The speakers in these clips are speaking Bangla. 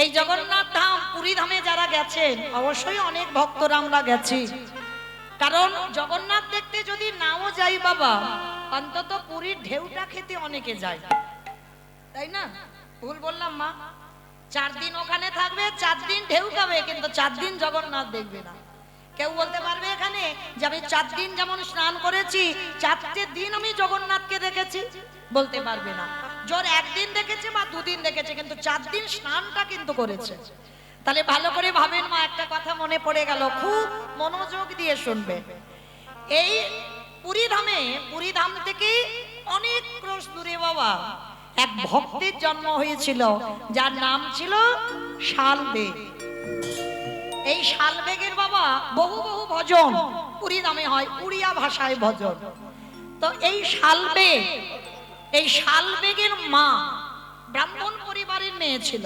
এই জগন্নাথ ধাম পুরী ধামে যারা গেছেন অবশ্যই অনেক ভক্তরা আমরা গেছি, কারণ জগন্নাথ দেখতে যদি নাও যাই বাবা, অন্তত পুরীর ঢেউটা খেতে অনেকে যায়, তাই না? ভুল বললাম মা? 4 দিন ওখানে থাকবে, 4 দিন ঢেউ খাবে, কিন্তু 4 দিন জগন্নাথ দেখবে না। কেউ বলতে পারবে এখানে যে আমি 4 দিন যেমন স্নান করেছি, 4টে দিন আমি জগন্নাথকে দেখেছি? বলতে পারবে না। জোর 1 দিন দেখেছে বা 2 দিন দেখেছে, কিন্তু 4 দিন স্নানটা কিন্তু করেছে। তাহলে ভালো করে ভাবেন মা, একটা কথা মনে পড়ে গেল, খুব মনোযোগ দিয়ে শুনবে। এই পুরী ধাম থেকে অনেক ক্রোশ দূরে বাবা এক ভক্তের জন্ম হয়েছিল, যার নাম ছিল শালবেগ। এই শালবেগের বাবা বহু বহু ভজন পুরী ধামে হয়, উড়িয়া ভাষায় ভজন। তো এই শালবেগের মা ব্রাহ্মণ পরিবারের মেয়ে ছিল,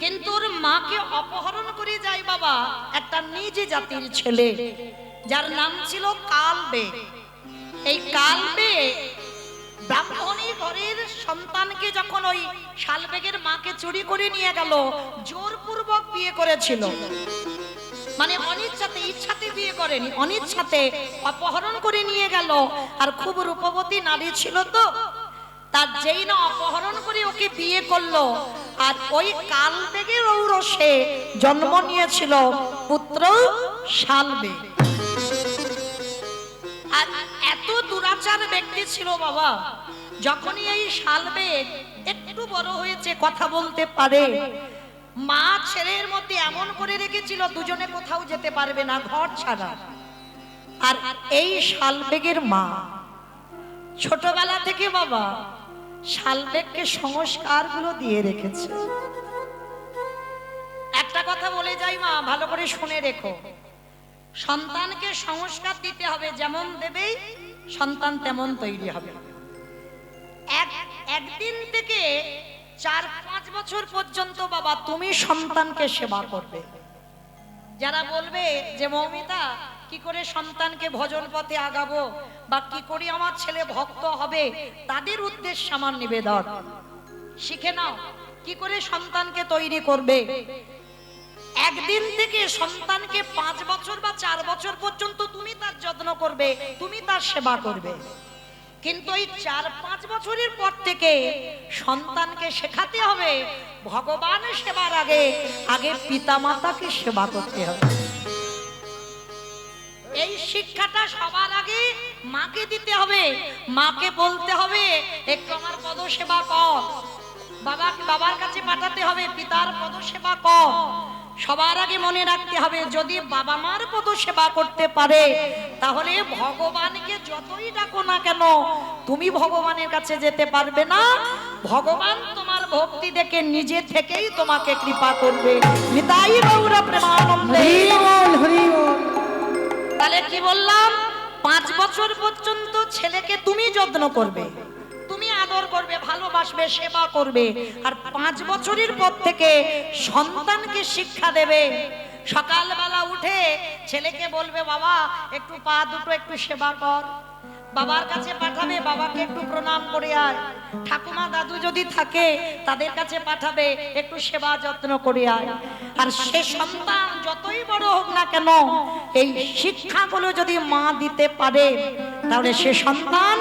কিন্তু ওর মাকে অপহরণ করে যায় বাবা একটা নিজ জাতির ছেলে, যার নাম ছিল কালবেগ। এই কালবেগ ব্রাহ্মণী ঘরের সন্তানকে যখন ওই শালবেগের মাকে চুরি করে নিয়ে গেল, জোরপূর্বক বিয়ে করেছিল, মানে অনিচ্ছাতে, ইচ্ছাতে বিয়ে করেনি, অনিচ্ছাতে অপহরণ করে নিয়ে গেল। আর খুব রূপবতী নারী ছিল, তো তার যেই না অপহরণ করে ওকে বিয়ে করলো, আর ওই কালবেগের ঔরসে জন্ম নিয়েছিল পুত্র শালবেগ। আর এত দুরাচার ব্যক্তি ছিল বাবা, যখনই এই শালবেগ একটু বড় হয়েছে, কথা বলতে পারে, মা ছেলের মধ্যে এমন করে রেখেছিল দুজনে কোথাও যেতে পারবে না, ঘর ছাড়া। আর এই শালবেগের মা ছোটবেলা থেকে বাবা শালবেগকে সংস্কারগুলো দিয়ে রেখেছে। একটা কথা বলে যাই মা, ভালো করে শুনে রেখো, সন্তানকে সংস্কার দিতে হবে, যেমন দেবেই সন্তান তেমন তৈরি হবে। একদিন থেকে 4-5 বছর পর্যন্ত বাবা তুমি সন্তানকে সেবা করবে। যারা বলবে যে মৌমিতা কি করে সন্তানকে ভজন পথে আগাবো, বা কি করে আমার ছেলে ভক্ত হবে, তাদের উদ্দেশ্যে আমার নিবেদন, শিখে নাও কি করে সন্তানকে তৈরি করবে। একদিন থেকে সন্তানকে 5 বছর বা 4 বছর পর্যন্ত তুমি তার যত্ন করবে, তুমি তার সেবা করবে, কিন্তু এই 4-5 বছরের পর থেকে সন্তানকে শেখাতে হবে ভগবান সেবার আগে আগে পিতামাতাকে সেবা করতে হবে। এই শিক্ষাটা সবার আগে মাকে দিতে হবে। মাকে বলতে হবে একটু আমার পদ সেবা কর, বাবার কাছে পাঠাতে হবে পিতার পদ সেবা কর। সবার আগে মনে রাখতে হবে, যদি বাবা মার পদ সেবা করতে পারে, তাহলে ভগবানকে যতই ডাকো না কেন তুমি ভগবানের কাছে যেতে পারবে না। ভগবান তোমার ভক্তি দেখে নিজে থেকেই তোমাকে কৃপা করবে। নিতাই গৌর প্রেমানন্দে। তাহলে কি বললাম, 5 বছর পর্যন্ত ছেলেকে তুমি যত্ন করবে, তুমি আদর করবে, ভালোবাসবে, সেবা করবে। আর 5 বছরের পর থেকে সন্তানকে শিক্ষা দেবে। সকালবেলা উঠে ছেলেকে বলবে বাবা একটু পা দুটো একটু সেবা কর, বাবার কাছে পাঠাবে, বাবাকে একটু প্রণাম করে আয়। ঠাকুমা দাদু যদি থাকে তাদের কাছে পাঠাবে, একটু সেবা যত্ন করে আয়। আর সে সন্তান যতই বড় হোক না কেন, এই শিক্ষাগুলো যদি মা দিতে পারে, তাহলে সে সন্তান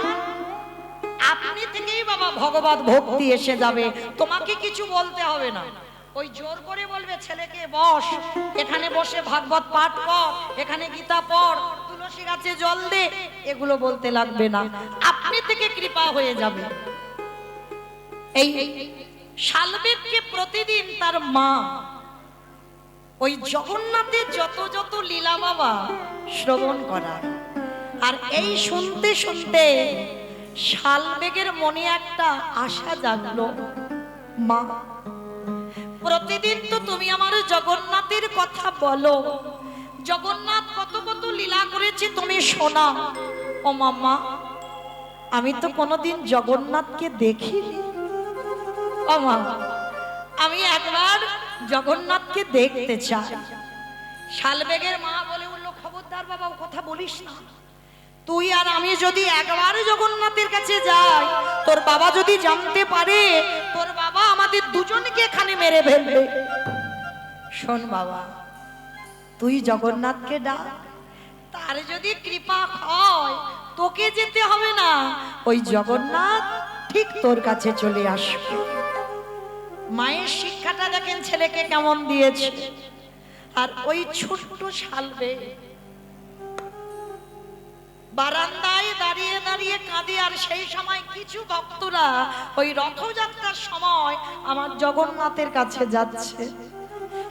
আপনি থেকেই বাবা ভগবত ভক্তি এসে যাবে, তোমাকে কিছু বলতে হবে না। ওই জোর করে বলবে ছেলেকে বস, এখানে বসে ভাগবত পাঠ কর, এখানে গীতা পড়, তুলসী গাছে জল দে, এগুলো বলতে লাগবে না, আপনি থেকে কৃপা হয়ে যাবে। এই শালবেগকে প্রতিদিন তার মা ওই জগন্নাথের যত যত লীলা বাবা শ্রবণ করা। আর এই শুনতে শুনতে শালবেগের মনে একটা আশা জাগলো, মা প্রতিদিন তো তুমি আমার জগন্নাথের কথা বলো, জগন্নাথ কত কত লীলা করেছে তুমি শোনা। ও মামা, আমি তো কোনোদিন জগন্নাথকে দেখিনি, ও মা আমি একবার জগন্নাথকে দেখতে চাই। শালবেগের মা বলে উঠলো, খবরদার বাবা, ও কথা বলিস না, তুই আর আমি যদি একবার জগন্নাথের কাছে যাই, তোর বাবা যদি জানতে পারে তোর বাবা আমার আমাদের দুজনকে এখানে মেরে ফেলবে। শোন বাবা, তুই জগন্নাথকে ডাক, তার যদি কৃপা হয় তোকে যেতে হবে না, ওই জগন্নাথ ঠিক তোর কাছে চলে আসবে। মায়ের শিক্ষাটা দেখেন ছেলেকে কেমন দিয়েছে। আর ওই ছোট্ট শালবে বারান্দায় দাঁড়িয়ে দাঁড়িয়ে কাঁদে। আর সেই সময় কিছু ভক্তরা ওই রথযাত্রার সময় আমার জগন্নাথের কাছে যাচ্ছে।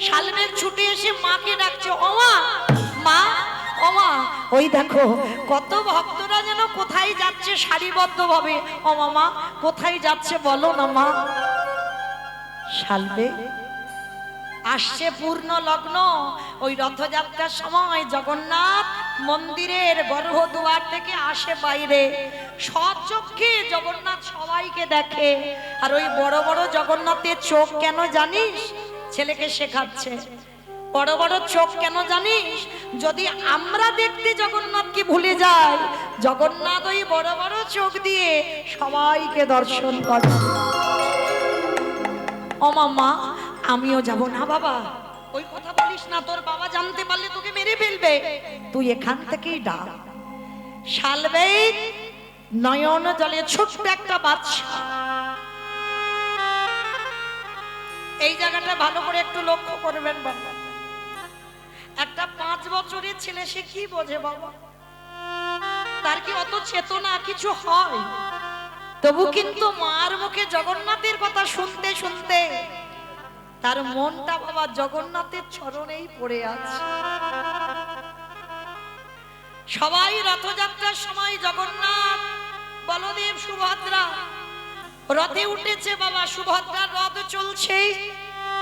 শালবেগ ছুটে এসে মাকে ডাকছে, ওমা মা, ওমা ওই দেখো কত ভক্তরা যেন কোথায় যাচ্ছে সারিবদ্ধ ভাবে। ও মা কোথায় যাচ্ছে বলো না মা। শালবেগ আসছে পূর্ণ লগ্ন। ওই রথযাত্রার সময় জগন্নাথ মন্দিরের গর্ভদুয়ার থেকে আসে বাইরে, সচক্ষে জগন্নাথ সবাইকে দেখে। আর ওই বড় বড় জগন্নাথের চোখ কেন জানিস? ছেলেকে শেখাচ্ছে, বড় বড় চোখ কেন জানিস? যদি আমরা দেখতে জগন্নাথকে ভুলে যাই, জগন্নাথ ওই বড় বড় চোখ দিয়ে সবাইকে দর্শন করে। ও মামা আমিও যাব না বাবা, ওই কথা বলিস না, তোর বাবা জানতে পারলে তোকে মেরে ফেলবে। তুই এখান থেকেই ডাক। শালবেগ নয়ন জলে ছোট্ট একটা বাচ্চা। এই জায়গাটা ভালো করে একটু লক্ষ্য করবেন বাবা। একটা 5 বছরের ছেলে, সে কি বোঝে বাবা? তার কি অত চেতনা কিছু হয়? তবু কিন্তু মার মুখে জগন্নাথের কথা শুনতে শুনতে তার মনটা বাবা জগন্নাথের চরণেই পড়ে আছে। সবাই রথযাত্রার সময় জগন্নাথ, বলদেব, সুভদ্রা রথে উঠেছে বাবা। সুভদ্রার রথ চলছে,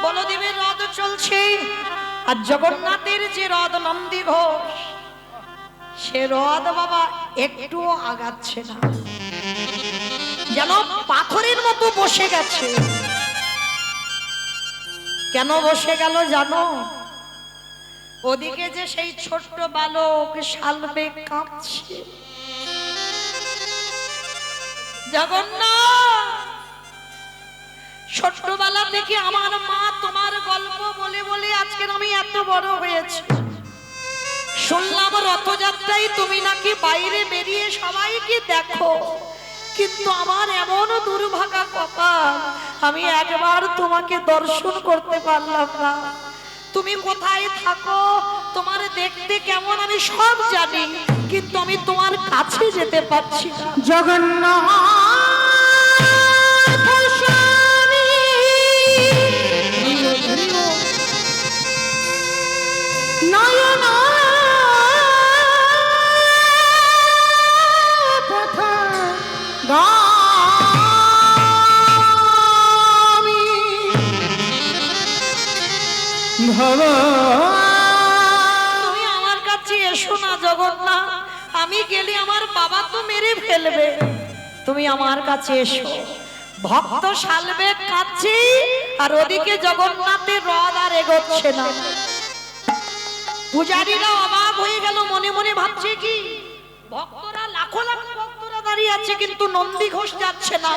বলদেবের রথ চলছে, আর জগন্নাথের যে রথ নন্দী ঘোষ, সে রথ বাবা একটুও আগাচ্ছে না, যেন পাথরের মতো বসে গেছে। কেন বসে গেল জানো? ওদিকে যে সেই ছোট্ট বালক শালবেগ কাঁপছে। জগন্নাথ, ছোট্টবেলা থেকে আমার মা তোমার গল্প বলে বলে আজকে আমি এত বড় হয়েছি। শুনলাম রথযাত্রায় তুমি নাকি বাইরে বেরিয়ে সবাইকে দেখো, কিন্তু আমার এমন দুর্ভাগা কপাল, আমি একবার তোমাকে দর্শন করতে পারলাম না। তুমি কোথায় থাকো, তোমার দেখতে কেমন আমি সব জানি, কিন্তু আমি তোমার কাছে যেতে পারছি না। জগন্নাথ স্বামী নয়ন পথ গামী ভব। তুমি আমার কাছে এসো না জগন্নাথ, আমি গেলে আমার বাবা তো মেরে ফেলবে। তুমি আমার কাছে এসো। ভক্ত শালবেগ কাঁদছে, আর ওদিকে জগন্নাথের রথ আর এগোচ্ছে না। পূজারীরা অবাক হয়ে গেল, মনে মনে ভাবছে কি, ভক্তরা লাখো লাখো ভক্তরা দাঁড়িয়ে আছে, কিন্তু নন্দী ঘোষ যাচ্ছে না।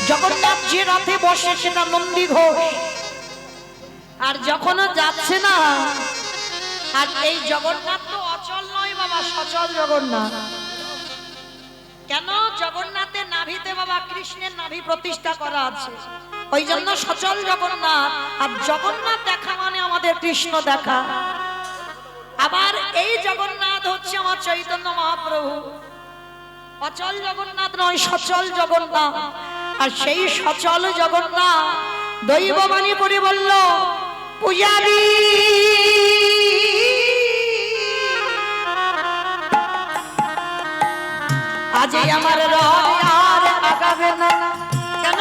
জগন্নাথ যে রথে বসে সেটা নন্দী ঘোষ, আর যখনও যাচ্ছে না। আর এই জগন্নাথ তো অচল নয় বাবা, সচল জগন্নাথ। কেন? জগন্নাথের নাভিতে বাবা কৃষ্ণের নাভি প্রতিষ্ঠা করা আছে, ওই জন্য সচল জগন্নাথ। আর জগন্নাথ দেখা মানে আমাদের কৃষ্ণ দেখা। আবার এই জগন্নাথ হচ্ছে আমার চৈতন্য মহাপ্রভু। অচল জগন্নাথ নয়, সচল জগন্নাথ। আর সেই সচল জগন্নাথ দৈববাণী করে বলল, পূজারী আজ আমার রথ আর আগাবে না। কেন?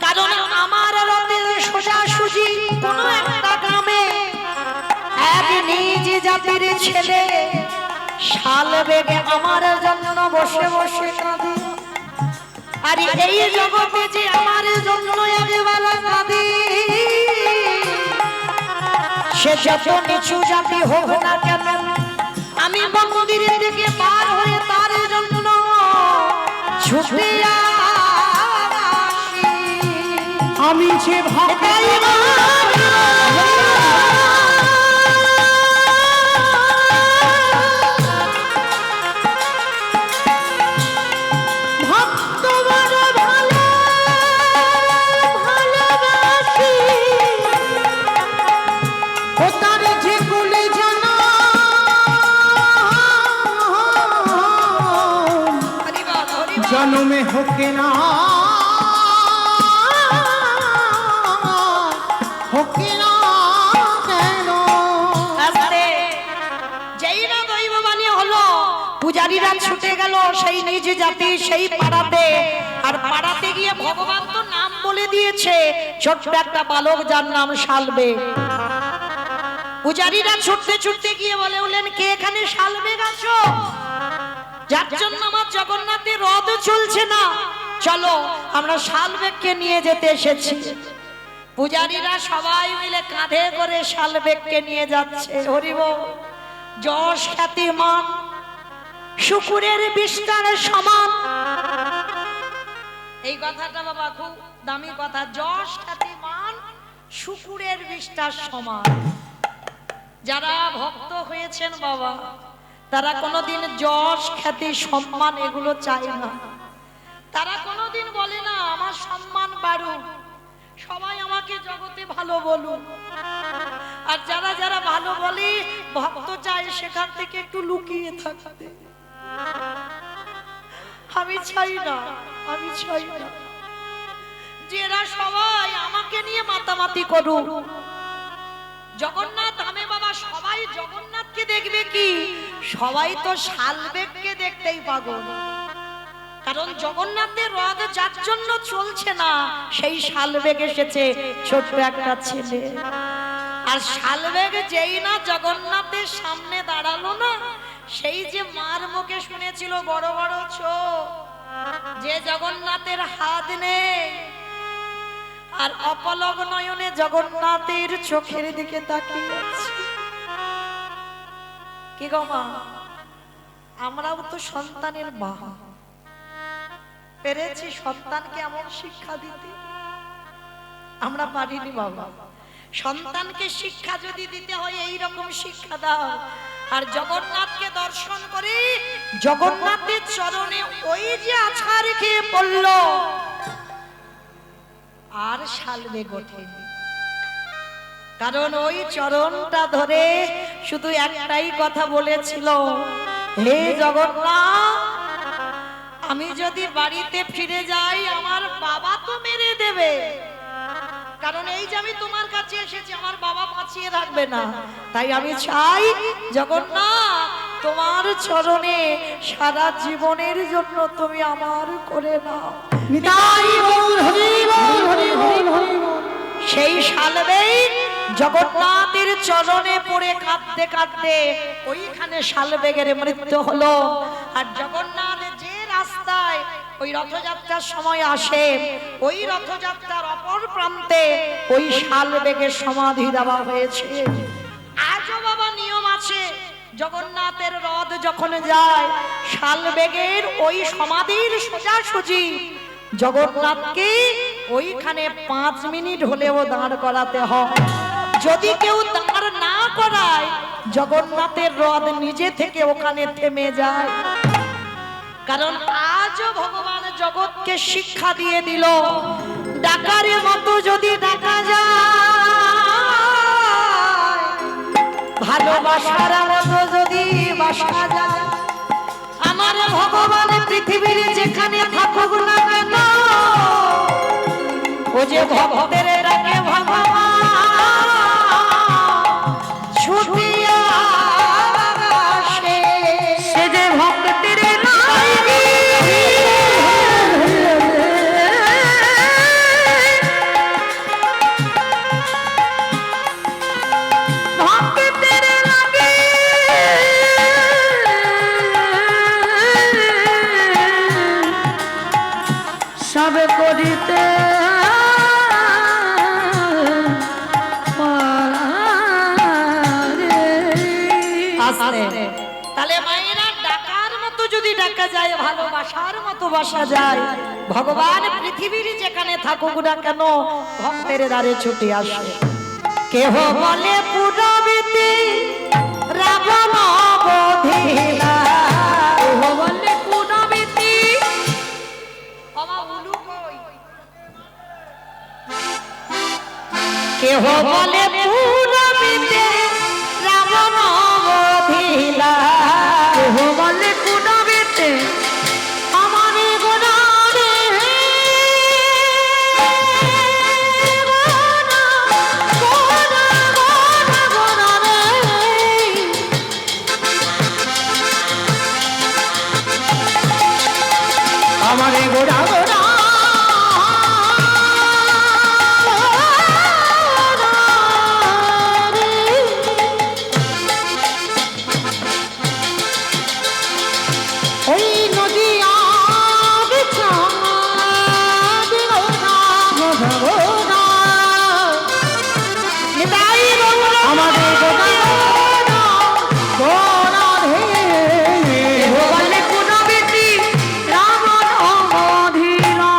কারণ আমার রথের সোজাসুজি কোন একটা গ্রামে এক নিজ জাতির ছেলে শালবেগে আমার জন্য বসে বসে কাঁদে। আর এই জগতে যে আমার জন্য একবেলা কাঁদে, সে যত নিচু জাতি হোক না কেন, আমি মন্দিরের দিকে পার হয়ে তার জন্য ছুটে আসি। আমি যে ভক্ত ভক্ত বড় ভালো ভালোবাসি ও তার যে কুলে জানা জন্মে হোকে না হোকে না কেন আস্তে যেই না দৈববাণী হলো পূজারীরা ছুটে গেল সেই নিজ জাতি সেই পাড়াতে আর পাড়াতে গিয়ে ভগবান তো নাম বলে দিয়েছে ছোট্ট একটা বালক যার নাম শালবে পূজারীরা ছুটতে ছুটতে গিয়ে বলে উঠলেন কে এখানে শালবে আছো যার জন্য আমার জগন্নাথের রথ চলছে না চলো আমরা শালবেগকে নিয়ে যেতে এসেছি পূজারীরা সবাই মিলে কাঁধে করে শালবেগকে নিয়ে যাচ্ছে হরিব যশ খ্যাতি মান শুকুরের বিস্তার সমান এই কথাটা বাবা খুব দামি কথা যশ খ্যাতি মান শুকুরের বিস্তার সমান যারা ভক্ত হয়েছেন বাবা তারা কোনোদিন যশ খ্যাতি সম্মান এগুলো চায় না তারা কোনোদিন বলে না আমার সম্মান বাড়ুক সবাই আমাকে জগতে ভালো বলুন আর যারা যারা ভালো বলে ভক্ত চায় সেখান থেকে একটু লুকিয়ে থাকতে আমি চাই না যে এরা সবাই আমাকে নিয়ে মাতামাতি করুক জগন্নাথ আমি বাবা সবাই জগন্নাথকে দেখবে কি সবাই তো শালবেগকে দেখতেই পাগল কারণ জগন্নাথের রথ যার জন্য চলছে না সেই শালবেগ এসেছে ছোট্ট একটা ছেলে আর শালবেগ যেই না জগন্নাথের সামনে দাঁড়ালো না সেই যে মার মুখে শুনেছিল বড় বড় চোখ যে জগন্নাথের হাত নেই আর অপলক নয়নে জগন্নাথের চোখের দিকে তাকিয়ে আছে কি গো মা আমরাও তো সন্তানের মা পেরেছি সন্তানকে এমন শিক্ষা দিতে আমরা পারিনি বাবা সন্তানকে শিক্ষা যদি দিতে হয় এই রকম শিক্ষা দাও আর জগন্নাথকে দর্শন করে জগন্নাথের চরণে ওই যে আছাড় খেয়ে পড়ল আর শালবেগ ওঠেনি কারণ ওই চরণটা ধরে শুধু একটাই কথা বলেছিল হে জগন্নাথ আমি যদি বাড়িতে ফিরে যাই আমার বাবা তো মেরে দেবে কারণ এই যে আমি তোমার কাছে এসেছি আমার বাবা বাঁচিয়ে রাখবে না তাই আমি চাই জগন্নাথ তোমার চরণে সারা জীবনের জন্য তুমি আমার করে নাও নিতাই গৌর হরি বল হরি বল হরি বল সেই শালবেগ জগন্নাথের চরণে পড়ে কাঁদতে কাঁদতে ওইখানে শালবেগের মৃত্যু হলো আর জগন্নাথ যে রাস্তায় ওই রথযাত্রার সময় আসে ওই রথযাত্রার অপর প্রান্তে ওই শালবেগের সমাধি দেওয়া হয়েছে আজও বাবা নিয়ম আছে জগন্নাথের রথ যখন যায় শালবেগের ওই সমাধির সোজাসুজি জগন্নাথকে ওইখানে 5 মিনিট হলেও দাঁড় করাতে হয় যদি কেউ দাঁড় না করায় জগন্নাথের রথ নিজে থেকে ওখানে থেমে যায় কারণ আজও ভগবান জগৎকে শিক্ষা দিয়ে দিল ডাকার মতো যদি ডাকা যায় ভালোবাসার মতো যদি বাসা যায় আমার ভগবান পৃথিবীর যেখানে থাকুক না কেন ও যে ভক্তের ডাকে ভগবান ছুটিয়া আসে সে যে ভক্তের সবে করিতে তাহলে মায়েরা ডাকার মতো যদি ডাকা যায় ভালোবাসার মতো বাসা যায়। ভগবান পৃথিবীর যেখানে থাকুক না কেন ভক্তের দ্বারে ছুটে আসে। কেহ বলে পুরবিতে রাবণ বধিলা, কেহ বলে পুরবিতে কেহ বলে পুরবিতে রাবণ বধিলা, কেহ বলে পুরবিতে আমার গোনারে আমারে গোড়া গোড়া ওই নদী আমাদের গোড়া গোড়া রে কোনো বেটি রাবণ অবধিলা,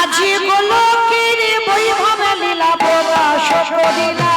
আজি গোলকের বৈভব লীলা প্রকাশ করিলা।